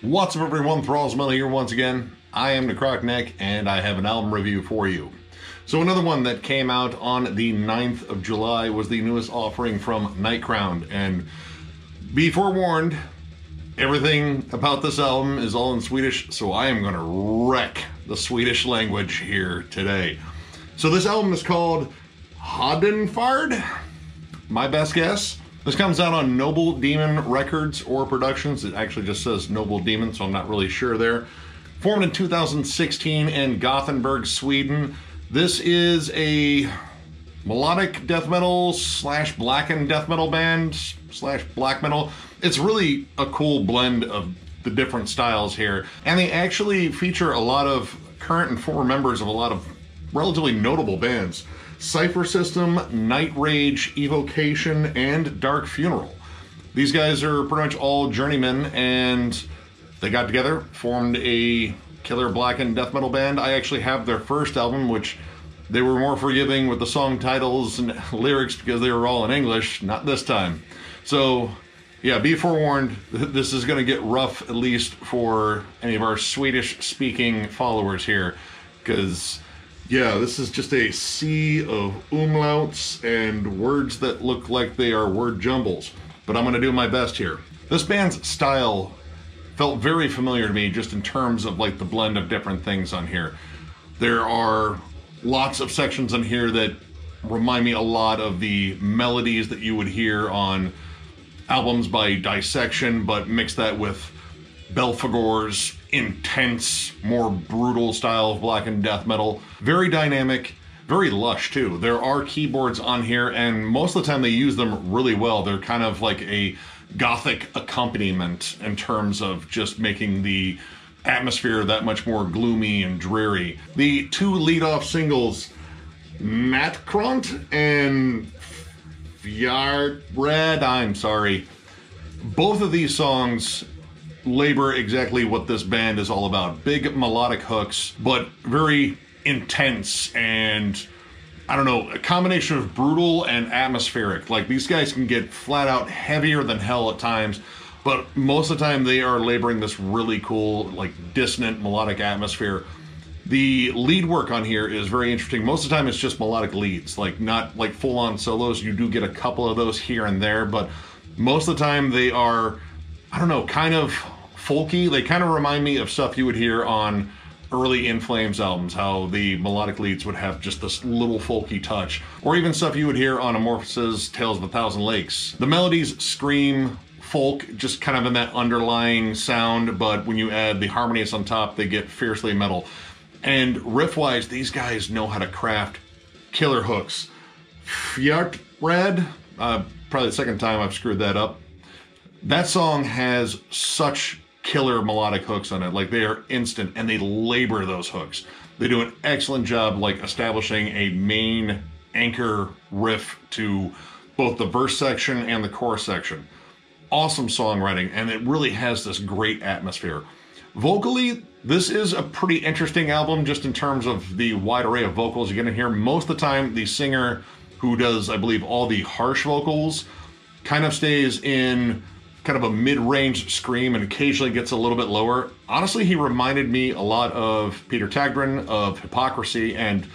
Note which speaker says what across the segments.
Speaker 1: What's up everyone, Thralls here once again. I am Necrotic Nick and I have an album review for you. So another one that came out on the 9th of July was the newest offering from Necrotic, and be forewarned, everything about this album is all in Swedish, so I am going to wreck the Swedish language here today. So this album is called Hädanfärd, my best guess. This comes out on Noble Demon Records or Productions. It actually just says Noble Demon, so I'm not really sure there. Formed in 2016 in Gothenburg, Sweden. This is a melodic death metal / blackened death metal band / black metal. It's really a cool blend of the different styles here. And they actually feature a lot of current and former members of a lot of relatively notable bands. Cypher System, Night Rage, Evocation, and Dark Funeral. These guys are pretty much all journeymen, and they got together, formed a killer blackened death metal band. I actually have their first album, which they were more forgiving with the song titles and lyrics because they were all in English. Not this time. So yeah, be forewarned, this is going to get rough, at least for any of our Swedish-speaking followers here, because yeah, this is just a sea of umlauts and words that look like they are word jumbles, but I'm going to do my best here. This band's style felt very familiar to me just in terms of like the blend of different things on here. There are lots of sections on here that remind me a lot of the melodies that you would hear on albums by Dissection, but mix that with Belphegor's intense, more brutal style of blackened death metal. Very dynamic, very lush too. There are keyboards on here, and most of the time they use them really well. They're kind of like a gothic accompaniment in terms of just making the atmosphere that much more gloomy and dreary. The two lead-off singles, Necrotic and Hädanfärd, I'm sorry. Both of these songs labor exactly what this band is all about. Big melodic hooks, but very intense and, I don't know, a combination of brutal and atmospheric. Like, these guys can get flat out heavier than hell at times, but most of the time they are laboring this really cool, like, dissonant melodic atmosphere. The lead work on here is very interesting. Most of the time it's just melodic leads, like not like full-on solos. You do get a couple of those here and there, but most of the time they are, I don't know, kind of folky. They kind of remind me of stuff you would hear on early In Flames albums, how the melodic leads would have just this little folky touch, or even stuff you would hear on Amorphous' Tales of a Thousand Lakes. The melodies scream folk, just kind of in that underlying sound, but when you add the harmonies on top, they get fiercely metal. And riff-wise, these guys know how to craft killer hooks. Hädanfärd, probably the second time I've screwed that up. That song has such killer melodic hooks on it. Like, they are instant, and they labor those hooks. They do an excellent job, like, establishing a main anchor riff to both the verse section and the chorus section. Awesome songwriting, and it really has this great atmosphere. Vocally, this is a pretty interesting album just in terms of the wide array of vocals you're going to hear. Most of the time, the singer who does, I believe, all the harsh vocals kind of stays in kind of a mid-range scream and occasionally gets a little bit lower. Honestly, he reminded me a lot of Peter Tägtgren of Hypocrisy, and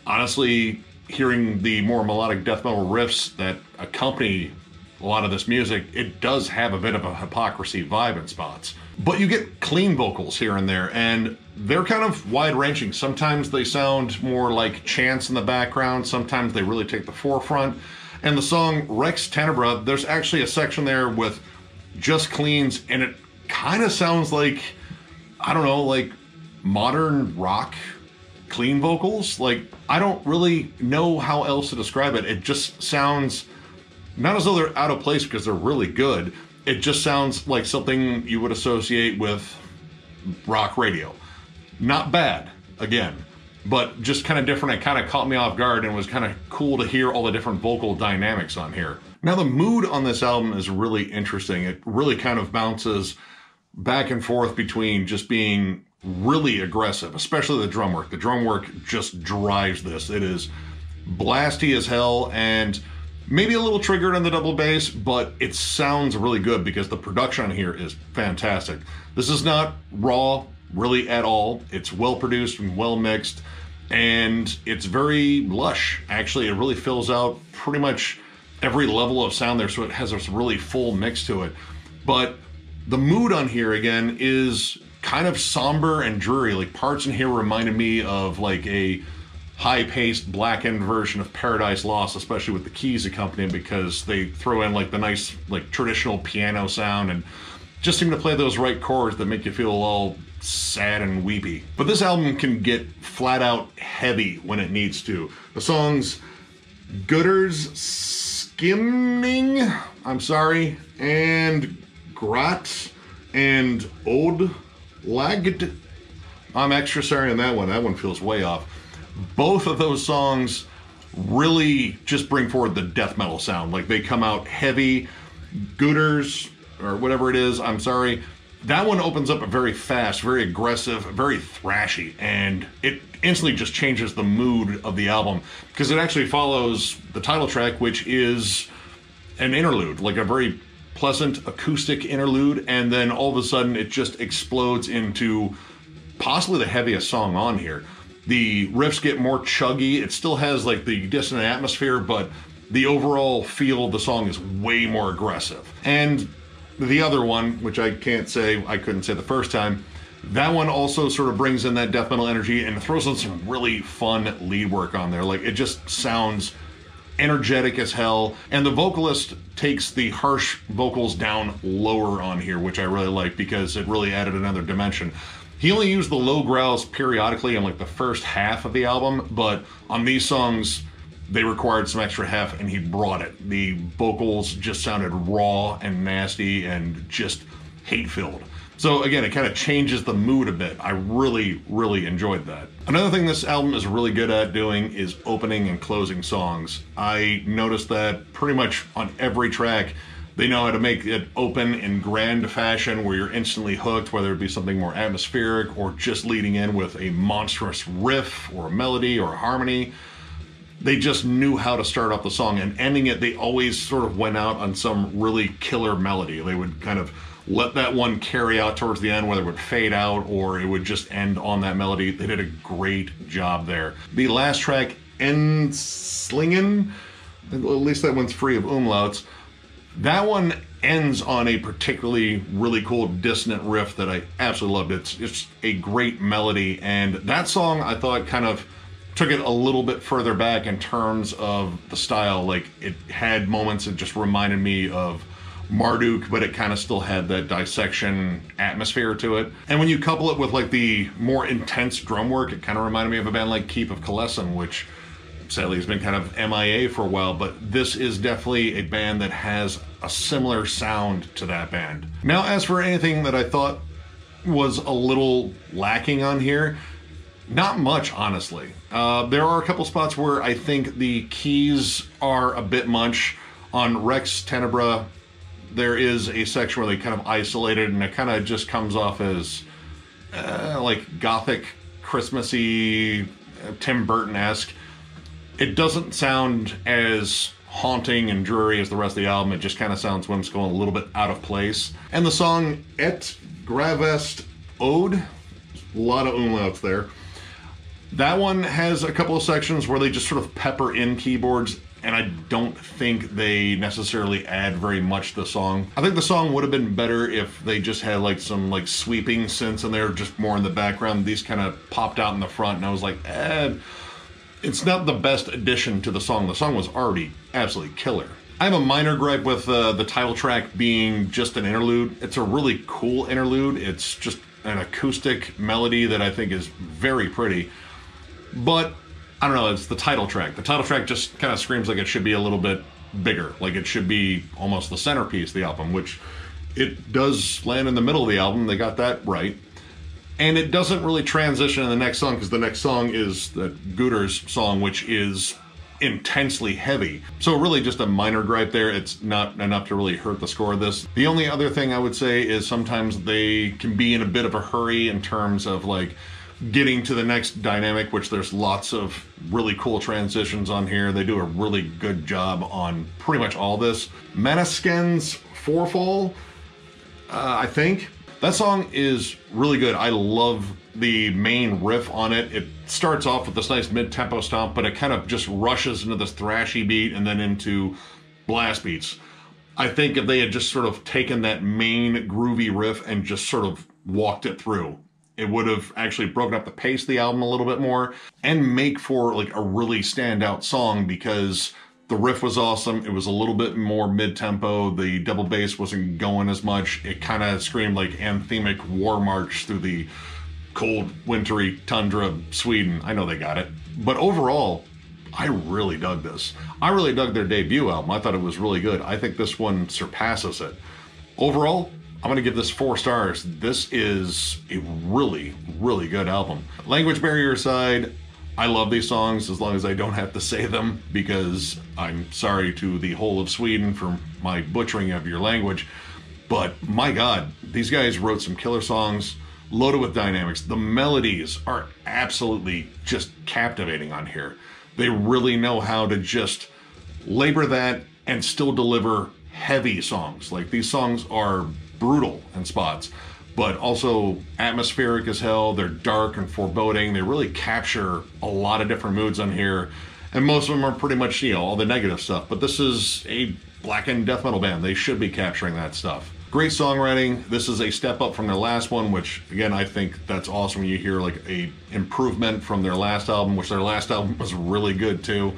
Speaker 1: honestly, hearing the more melodic death metal riffs that accompany a lot of this music, it does have a bit of a Hypocrisy vibe in spots. But you get clean vocals here and there, and they're kind of wide-ranging. Sometimes they sound more like chants in the background, sometimes they really take the forefront. And the song Rex Tenebra, there's actually a section there with just cleans, and it kind of sounds like, I don't know, like modern rock clean vocals. Like, I don't really know how else to describe it. It just sounds not as though they're out of place because they're really good. It just sounds like something you would associate with rock radio. Not bad, again, but just kind of different. It kind of caught me off guard and was kind of cool to hear all the different vocal dynamics on here. Now, the mood on this album is really interesting. It really kind of bounces back and forth between just being really aggressive, especially the drum work. The drum work just drives this. It is blasty as hell, and Maybe a little triggered on the double bass, but it sounds really good because the production on here is fantastic. This is not raw really at all. It's well produced and well mixed, and it's very lush. Actually, it really fills out pretty much every level of sound there, so it has this really full mix to it. But the mood on here, again, is kind of somber and dreary. Like, parts in here reminded me of like a high-paced blackened version of Paradise Lost, especially with the keys accompanying, because they throw in like the nice like traditional piano sound and just seem to play those right chords that make you feel all sad and weepy. But this album can get flat out heavy when it needs to. The songs Gutters Skimming, I'm sorry, and Grat and Ode Lagged. I'm extra sorry on that one. That one feels way off. Both of those songs really just bring forward the death metal sound. Like, they come out heavy. Gutters, or whatever it is, I'm sorry. That one opens up very fast, very aggressive, very thrashy, and it instantly just changes the mood of the album, because it actually follows the title track, which is an interlude, like a very pleasant acoustic interlude, and then all of a sudden it just explodes into possibly the heaviest song on here. The riffs get more chuggy. It still has like the dissonant atmosphere, but the overall feel of the song is way more aggressive. And the other one, which I couldn't say the first time, that one also sort of brings in that death metal energy and throws in some really fun lead work on there. Like, it just sounds energetic as hell, and the vocalist takes the harsh vocals down lower on here, which I really like because it really added another dimension. He only used the low growls periodically in like the first half of the album, but on these songs they required some extra heft and he brought it. The vocals just sounded raw and nasty and just hate-filled. So again, it kind of changes the mood a bit. I really, really enjoyed that. Another thing this album is really good at doing is opening and closing songs. I noticed that pretty much on every track, they know how to make it open in grand fashion where you're instantly hooked, whether it be something more atmospheric or just leading in with a monstrous riff or a melody or a harmony. They just knew how to start off the song, and ending it, they always sort of went out on some really killer melody. They would kind of let that one carry out towards the end, whether it would fade out or it would just end on that melody. They did a great job there. The last track, Enslingen, at least that one's free of umlauts. That one ends on a particularly really cool dissonant riff that I absolutely loved. It's a great melody, and that song I thought kind of took it a little bit further back in terms of the style. Like, it had moments that just reminded me of Marduk, but it kind of still had that dissection atmosphere to it. And when you couple it with like the more intense drum work, it kind of reminded me of a band like Keep of Kalessin, which sadly has been kind of MIA for a while, but this is definitely a band that has a similar sound to that band. Now, as for anything that I thought was a little lacking on here, not much, honestly. There are a couple spots where I think the keys are a bit much. On Rex Tenebra, there is a section where they kind of isolated, and it kind of just comes off as like gothic, Christmassy, Tim Burton-esque. It doesn't sound as haunting and dreary as the rest of the album. It just kind of sounds whimsical and a little bit out of place. And the song Et Gravest Ode, a lot of umlauts there. That one has a couple of sections where they just sort of pepper in keyboards, and I don't think they necessarily add very much to the song. I think the song would have been better if they just had like some like sweeping synths in there, just more in the background. These kind of popped out in the front, and I was like, it's not the best addition to the song. The song was already absolutely killer. I have a minor gripe with the title track being just an interlude. It's a really cool interlude. It's just an acoustic melody that I think is very pretty. But I don't know, it's the title track. The title track just kind of screams like it should be a little bit bigger. Like it should be almost the centerpiece of the album, which it does land in the middle of the album. They got that right. And it doesn't really transition in the next song, because the next song is the Gutters song, which is intensely heavy. So really just a minor gripe there. It's not enough to really hurt the score of this. The only other thing I would say is sometimes they can be in a bit of a hurry in terms of like getting to the next dynamic, which there's lots of really cool transitions on here. They do a really good job on pretty much all this. Maneskin's Forefall, I think. That song is really good. I love the main riff on it. It starts off with this nice mid-tempo stomp, but it kind of just rushes into this thrashy beat and then into blast beats. I think if they had just sort of taken that main groovy riff and just sort of walked it through, it would have actually broken up the pace of the album a little bit more and make for like a really standout song, because the riff was awesome. It was a little bit more mid-tempo. The double bass wasn't going as much. It kind of screamed like anthemic war march through the cold, wintry tundra of Sweden. I know they got it. But overall, I really dug this. I really dug their debut album. I thought it was really good. I think this one surpasses it. Overall, I'm going to give this 4 stars. This is a really, really good album. Language barrier aside, I love these songs as long as I don't have to say them, because I'm sorry to the whole of Sweden for my butchering of your language. But my God, these guys wrote some killer songs loaded with dynamics. The melodies are absolutely just captivating on here. They really know how to just labor that and still deliver heavy songs. Like, these songs are brutal in spots, but also atmospheric as hell. They're dark and foreboding. They really capture a lot of different moods on here. And most of them are pretty much, you know, all the negative stuff. But this is a blackened death metal band. They should be capturing that stuff. Great songwriting. This is a step up from their last one, which, again, I think that's awesome when you hear like a improvement from their last album, which their last album was really good too.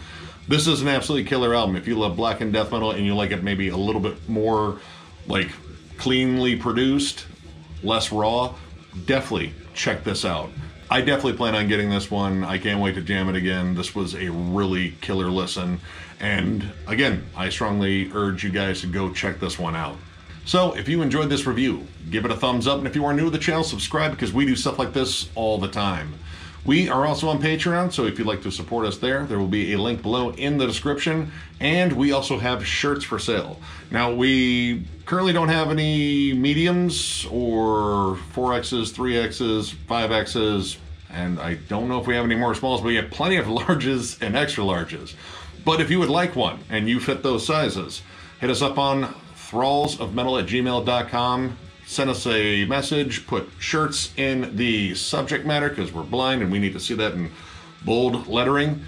Speaker 1: This is an absolutely killer album. If you love blackened death metal and you like it maybe a little bit more like cleanly produced, less raw, definitely check this out. I definitely plan on getting this one. I can't wait to jam it again. This was a really killer listen. And again, I strongly urge you guys to go check this one out. So if you enjoyed this review, give it a thumbs up. And if you are new to the channel, subscribe, because we do stuff like this all the time. We are also on Patreon, so if you'd like to support us there will be a link below in the description. And we also have shirts for sale. Now, we currently don't have any mediums or 4Xs, 3Xs, 5Xs, and I don't know if we have any more smalls, but we have plenty of larges and extra larges. But if you would like one and you fit those sizes, hit us up on thrallsofmetal@gmail.com. Send us a message, put shirts in the subject matter, because we're blind and we need to see that in bold lettering.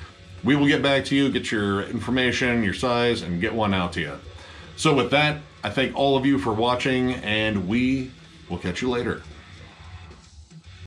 Speaker 1: We will get back to you, get your information, your size, and get one out to you. So with that, I thank all of you for watching, and we will catch you later.